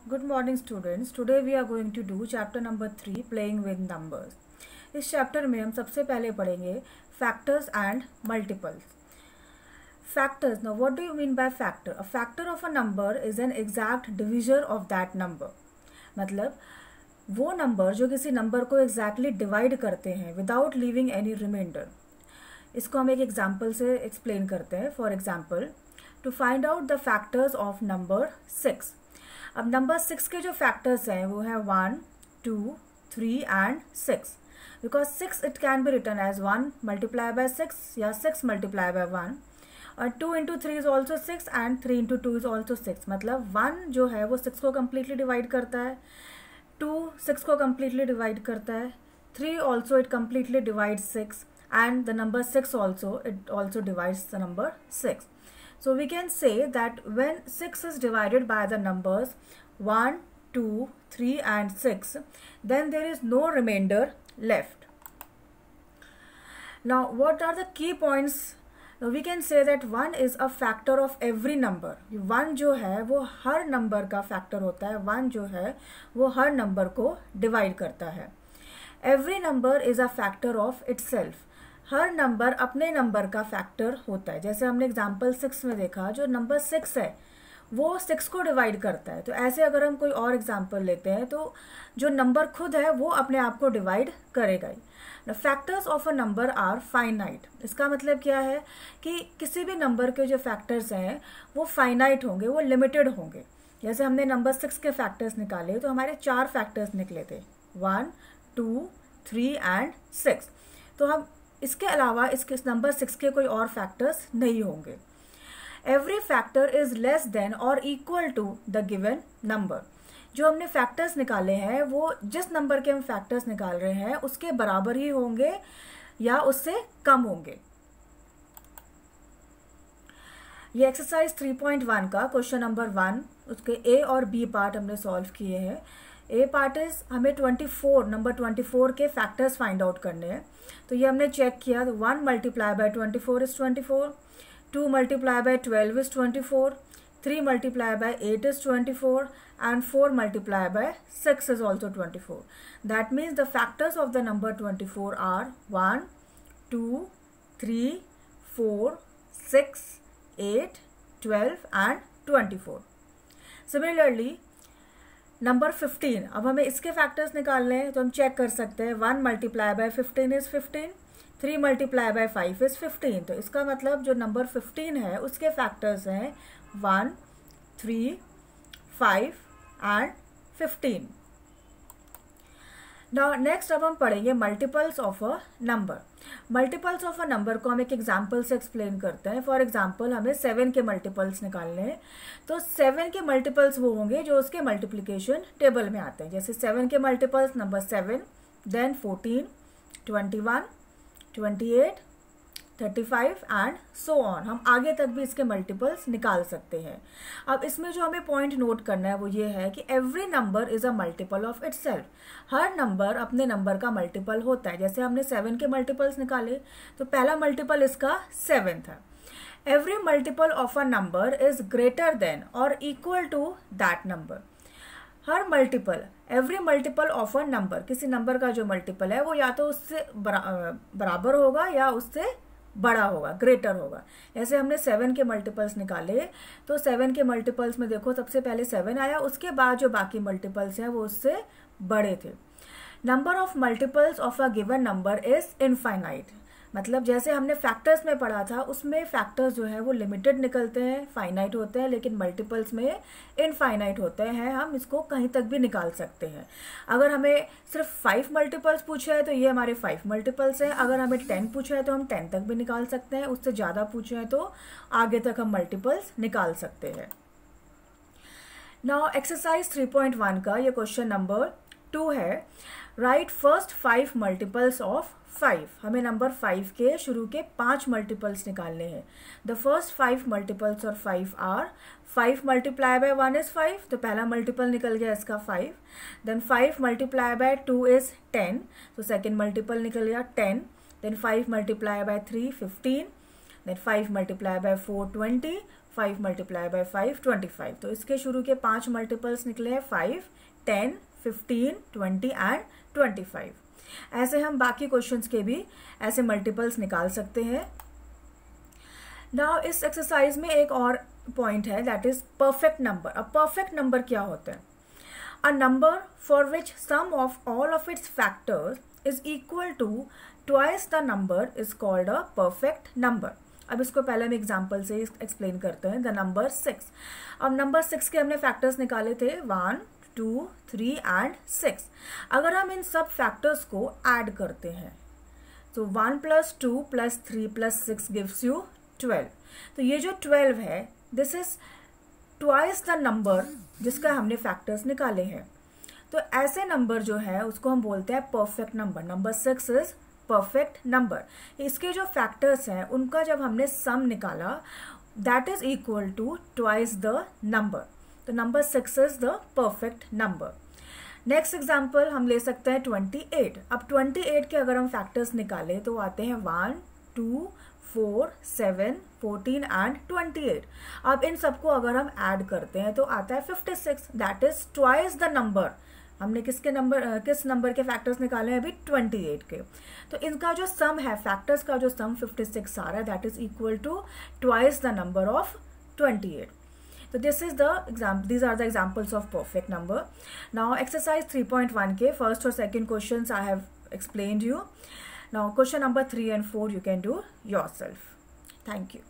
Good morning students. Today we are going to do chapter number 3 playing with numbers. इस chapter में हम सबसे पहले पढ़ेंगे factors and multiples. Factors. Now what do you mean by factor? A factor of a number is an exact divisor of that number. मतलब वो number जो किसी नंबर को exactly डिवाइड करते हैं without leaving any remainder. इसको हम एक एग्जाम्पल से एक्सप्लेन करते हैं. For example, to find out the factors of number 6. अब नंबर 6 के जो फैक्टर्स हैं वो हैं 1, 2, 3 and 6. Because 6 it can be written as 1 multiply by 6 या 6 मल्टीप्लाई बाय 1 और 2 into 3 is also 6 and 3 into 2 is also 6. मतलब 1 जो है वो 6 को कम्प्लीटली डिवाइड करता है, 2 6 को कम्प्लीटली डिवाइड करता है, 3 also it completely divide 6 and the number 6 also, it also divides the number 6. So we can say that when 6 is divided by the numbers 1, 2, 3 and 6, then there is no remainder left. Now what are the key points? Now we can say that 1 is a factor of every number. 1 जो है वो हर number का factor होता है. 1 जो है वो हर number को डिवाइड करता है. Every number is a factor of itself. Her number अपने नंबर का फैक्टर होता है. जैसे हमने एग्जाम्पल 6 में देखा, जो नंबर 6 है वो 6 को डिवाइड करता है. तो ऐसे अगर हम कोई और एग्जाम्पल लेते हैं तो जो नंबर खुद है वो अपने आप को डिवाइड करेगा ही. The factors of a number are finite. इसका मतलब क्या है कि किसी भी नंबर के जो फैक्टर्स हैं वो फाइनाइट होंगे, वो लिमिटेड होंगे. जैसे हमने नंबर 6 के फैक्टर्स निकाले तो हमारे 4 फैक्टर्स निकले थे, 1, 2, 3 एंड 6. तो हम इसके अलावा इसके नंबर 6 के कोई और फैक्टर्स नहीं होंगे. Every factor is less than or equal to the given number. जो हमने फैक्टर्स निकाले हैं वो जिस नंबर के हम फैक्टर्स निकाल रहे हैं उसके बराबर ही होंगे या उससे कम होंगे. ये एक्सरसाइज 3.1 का क्वेश्चन नंबर 1, उसके ए और बी पार्ट हमने सॉल्व किए हैं. ए पार्ट इज हमें 24 नंबर 24 के फैक्टर्स फाइंड आउट करने हैं. तो ये हमने चेक किया. तो 1 multiply by 24 is 24, 2 multiply by 12 is 24, 3 multiply by 8 is 24 and 4 multiply by 6 is also 24. That means the factors of the number 24 are 1, 2, 3, 4, 6, 8, 12 and 24. Similarly number 15, अब हमें इसके फैक्टर्स निकालने हैं तो हम चेक कर सकते हैं. 1 multiply bye 15 is 15, 3 multiply by 5 is 15. तो इसका मतलब जो नंबर 15 है उसके फैक्टर्स हैं 1, 3, 5 एंड 15. नाउ नेक्स्ट अब हम पढ़ेंगे multiples of a number. Multiples of a number को हम एक एग्जाम्पल से एक्सप्लेन करते हैं. फॉर एग्जाम्पल हमें 7 के मल्टीपल्स निकालने हैं. तो 7 के मल्टीपल्स वो होंगे जो उसके मल्टीप्लिकेशन टेबल में आते हैं. जैसे 7 के multiples number 7, then 14, 21, 28, 35 and so on. हम आगे तक भी इसके मल्टीपल्स निकाल सकते हैं. अब इसमें जो हमें पॉइंट नोट करना है वो ये है कि every number is a multiple of itself. Her number अपने नंबर का मल्टीपल होता है. जैसे हमने 7 के मल्टीपल्स निकाले तो पहला मल्टीपल इसका 7 था. Every multiple of a number is greater than or equal to that number. हर multiple, every multiple of a number, किसी नंबर का जो मल्टीपल है वो या तो उससे बराबर होगा या उससे बड़ा होगा, ग्रेटर होगा. जैसे हमने 7 के मल्टीपल्स निकाले तो 7 के मल्टीपल्स में देखो सबसे पहले 7 आया, उसके बाद जो बाकी मल्टीपल्स हैं वो उससे बड़े थे. Number of multiples of a given number is infinite. मतलब जैसे हमने फैक्टर्स में पढ़ा था उसमें फैक्टर्स जो है वो लिमिटेड निकलते हैं, फाइनाइट होते हैं, लेकिन मल्टीपल्स में इनफाइनाइट होते हैं. हम इसको कहीं तक भी निकाल सकते हैं. अगर हमें सिर्फ 5 मल्टीपल्स पूछे हैं तो ये हमारे 5 मल्टीपल्स हैं. अगर हमें 10 पूछा है तो हम 10 तक भी निकाल सकते हैं. उससे ज़्यादा पूछे हैं तो आगे तक हम मल्टीपल्स निकाल सकते हैं. नाउ एक्सरसाइज 3.1 का ये क्वेश्चन नंबर 2 है. Right first 5 multiples of 5. हमें नंबर 5 के शुरू के 5 मल्टीपल्स निकालने हैं. द फर्स्ट 5 मल्टीपल्स और 5 आर 5 मल्टीप्लाई बाय 1 इज 5. तो पहला मल्टीपल निकल गया इसका 5. Then 5 multiply by 2 is 10. तो सेकेंड मल्टीपल निकल गया 10. Then 5 multiply by 3 15. Then 5 multiply by 4 20. 5 multiply by 5 25। तो इसके शुरू के 5 मल्टीपल्स निकले हैं 5, 10, 15, 20 एंड 25। ऐसे हम बाकी क्वेश्चंस के भी ऐसे मल्टीपल्स निकाल सकते हैं। नाउ इस एक्सरसाइज में एक और पॉइंट है, दैट इज परफेक्ट नंबर। अब परफेक्ट नंबर क्या होता है? A number for which sum of all of its factors is equal to twice the number is called a perfect number. अब इसको पहले हम एग्जाम्पल से एक्सप्लेन करते हैं। The number 6। अब नंबर 6 के हमने फैक्टर्स निकाले थे 1, 2, 3 एंड 6। अगर हम इन सब फैक्टर्स को ऐड करते हैं तो 1 + 2 + 3 + 6 गिव्स यू 12। तो ये जो 12 है this is twice the number जिसका हमने फैक्टर्स निकाले हैं। तो ऐसे नंबर जो है उसको हम बोलते हैं perfect number. Number 6 is perfect number. इसके जो फैक्टर्स हैं उनका जब हमने सम निकाला that is equal to twice the number. तो number 6 is the perfect number. Next example हम ले सकते हैं 28। अब 28 के अगर हम फैक्टर्स निकालें तो आते हैं 1, 2, 4, 7, 14 एंड 28। अब इन सबको अगर हम ऐड करते हैं तो आता है 56। That is twice the number. हमने किस नंबर के फैक्टर्स निकाले हैं अभी? 28 के। तो इनका जो सम है, फैक्टर्स का जो सम 56 आ रहा है, that is equal to twice the number of 28। So this is the example. These are the examples of perfect number. Now exercise 3.1 के first और second questions I have explained you. Now question number 3 and 4 you can do yourself. Thank you.